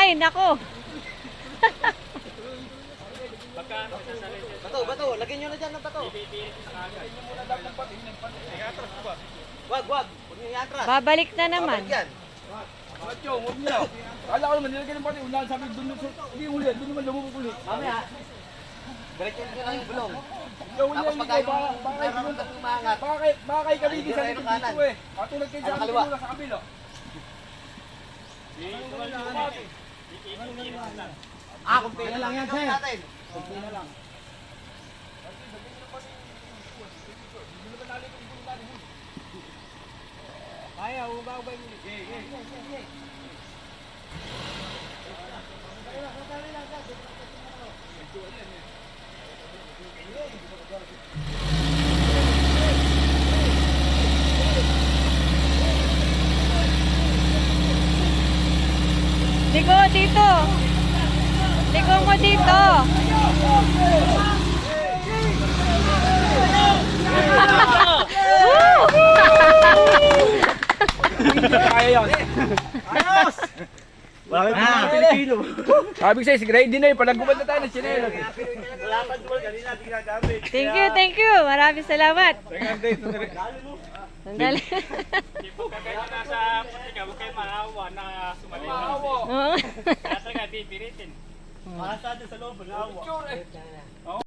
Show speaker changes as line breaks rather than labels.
Ay, nako.
Bato, lagyan nyo na dyan ng bato. Wag. Huwag nyo iatras.
Babalik na naman.
Babalik yan.
Huwag niyo. Kala ko naman nilagyan ng pati. Unahan sabi doon hindi ulit. Doon naman lumubog ulit.
Mamaya. Diretso nyo lang yung bulong.
Tapos
pag ayaw mayroon kang umangat.
Baka kayo kaligi sa likod dito eh. Patulad kayo sa
kaliwa.
sa kabilo.
Kumpi na lang yan, sir. Kumpi na lang. Kaya, ubay mo.
Ligo dito. Ligo mo dito.
Kaya yan.
Ayos!
Bakit Pilipino? Sabi ko sa'yo, ready na yun. Palagumad na tayo ng sinelo.
Wala pa duwal kanina, di ginagamit.
Thank you. Maraming salamat. Sandali.
Hindi po kagaya na sa putika, huwag kayo maawa na sumali.
Oo.
Kaya talaga, bibiritin.
Para sa atin sa loob, naawa.